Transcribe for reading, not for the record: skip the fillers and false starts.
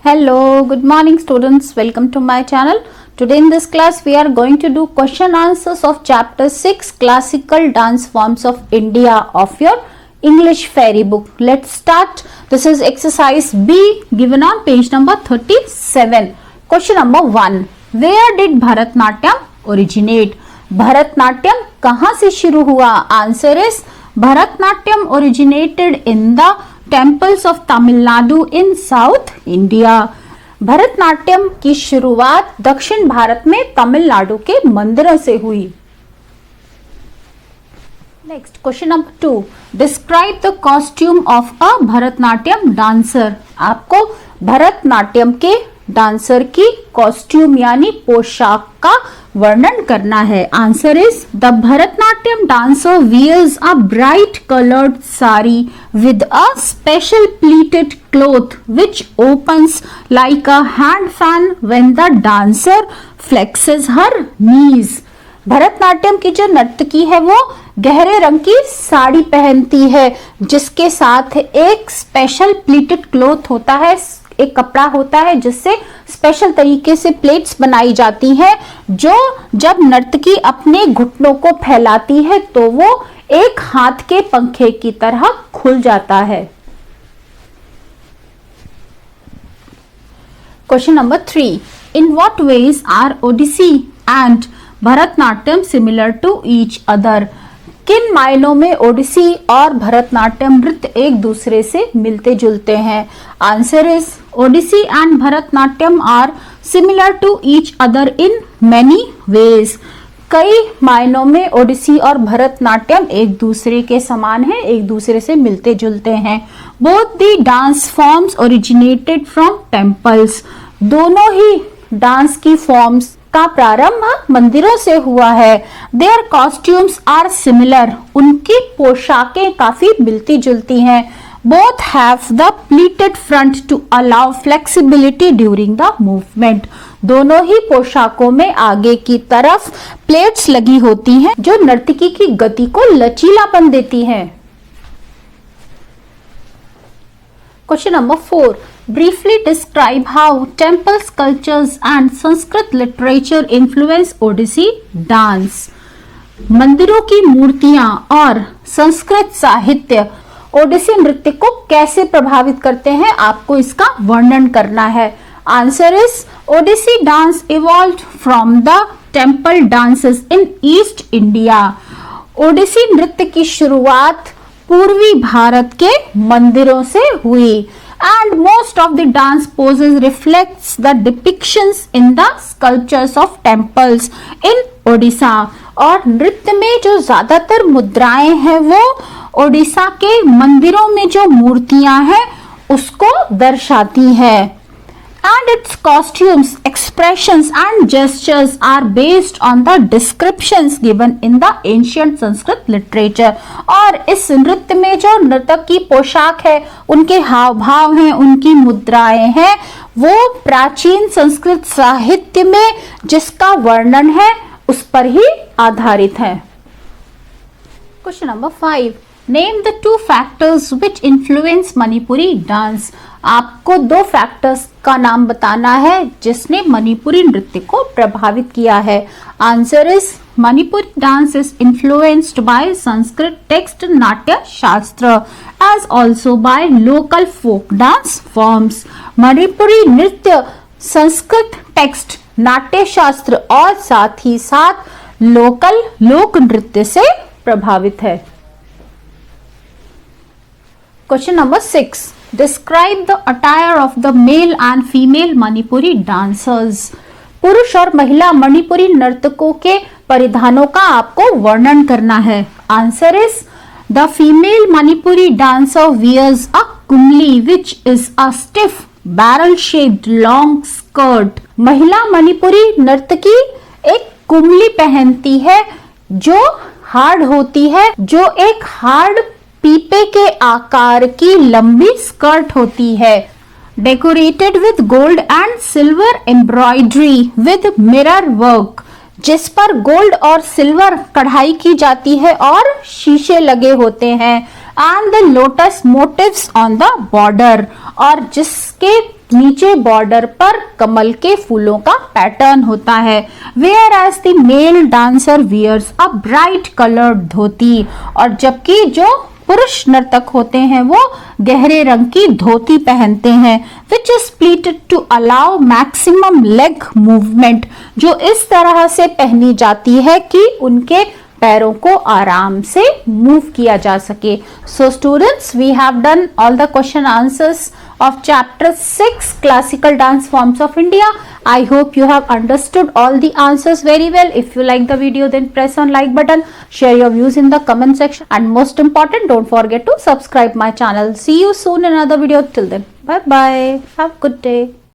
Hello, good morning students. Welcome to my channel. Today in this class we are going to do question answers of chapter 6 classical dance forms of India of your English fairy book. Let's start. This is exercise B given on page number 37. Question number 1. Where did Bharatnatyam originate? Bharatnatyam कहाँ से शुरू हुआ? Answer is Bharatnatyam originated in the temples of Tamil Nadu in South India. Bharatanatyam की शुरुआत दक्षिण भारत में तमिलनाडु के मंदिरों से हुई. Next question number 2. Describe the costume of a Bharatanatyam dancer. आपको भरतनाट्यम के डांसर की कॉस्ट्यूम यानी पोशाक का वर्णन करना है. Answer is the Bharatanatyam dancer wears a bright coloured sari with a special pleated cloth which opens like a hand fan when the dancer flexes her knees. Bharatanatyam की जो नर्तकी है वो गहरे रंग की साड़ी पहनती है जिसके साथ एक स्पेशल प्लीटेड क्लॉथ होता है, एक कपड़ा होता है जिससे स्पेशल तरीके से प्लेट्स बनाई जाती हैं जो जब नर्तकी अपने घुटनों को फैलाती है तो वो एक हाथ के पंखे की तरह खुल जाता है. Question number 3. In what ways are Odissi and Bharatanatyam similar to each other. किन मायनों में ओडिसी और भरतनाट्यम नृत्य एक दूसरे से मिलते जुलते हैं? Answer is Odissi and Bharatanatyam are similar to each other in many ways. कई मायनों में ओडिसी और भरतनाट्यम एक दूसरे के समान हैं, एक दूसरे से मिलते जुलते हैं. Both the dance forms originated from temples. दोनों ही डांस की फॉर्म्स का प्रारंभ मंदिरों से हुआ है. Their costumes are similar. उनकी पोशाकें काफी मिलती जुलती हैं. Both have the pleated front to allow flexibility during the movement. दोनों ही पोशाकों में आगे की तरफ प्लेट्स लगी होती हैं जो नर्तकी की गति को लचीलापन देती हैं. Question number 4. Briefly describe how temple sculptures and Sanskrit literature influence Odissi dance. मंदिरों की मूर्तियां और संस्कृत साहित्य ओडिसी नृत्य को कैसे प्रभावित करते हैं, आपको इसका वर्णन करना है. Answer is Odissi dance evolved from the temple dances in east India. Odissi नृत्य की शुरुआत पूर्वी भारत के मंदिरों से हुई. And most of the dance poses reflects the depictions in the sculptures of temples in Odisha. और नृत्य में जो ज्यादातर मुद्राएं हैं वो ओडिशा के मंदिरों में जो मूर्तियां हैं उसको दर्शाती है. And its costumes, expressions and gestures are based on the descriptions given in the ancient Sanskrit literature. और इस नृत्य में जो नर्तक की पोशाक है, उनके हाव भाव हैं, उनकी मुद्राएं हैं, वो प्राचीन संस्कृत साहित्य में जिसका वर्णन है उस पर ही आधारित है. Question number 5. Name the 2 factors which influence Manipuri dance. आपको 2 फैक्टर्स का नाम बताना है जिसने मणिपुरी नृत्य को प्रभावित किया है. Answer is Manipuri dance is influenced by Sanskrit text Natya Shastra as also by local folk dance forms. Manipuri नृत्य संस्कृत टेक्स्ट नाट्य शास्त्र और साथ ही साथ लोकल लोक नृत्य से प्रभावित है. Question number 6. Describe the attire of the male and female Manipuri dancers. पुरुष और महिला मणिपुरी नर्तकों के परिधानों का आपको वर्णन करना है. Answer is the female Manipuri dancer wears a कुमली which is a stiff barrel shaped long skirt. महिला मणिपुरी नर्तकी एक कुमली पहनती है जो हार्ड होती है, जो एक हार्ड पीपे के आकार की लंबी स्कर्ट होती है. Decorated with gold and silver embroidery with mirror work. जिस पर गोल्ड और सिल्वर कढ़ाई की जाती है और शीशे लगे होते हैं. and the lotus motifs on the border, और जिसके नीचे बॉर्डर पर कमल के फूलों का पैटर्न होता है। Whereas the male dancer wears a bright colored धोती, और जबकि जो पुरुष नर्तक होते हैं वो गहरे रंग की धोती पहनते हैं, which is pleated to allow maximum leg movement, जो इस तरह से पहनी जाती है कि उनके पैरों को आराम से मूव किया जा सके। So students, we have done all the question answers of chapter 6 classical dance forms of India. I hope you have understood all the answers very well. If you like the video, then press on like button, share your views in the comment section, and most important, don't forget to subscribe my channel. See you soon in another video. Till then, bye bye, have a good day.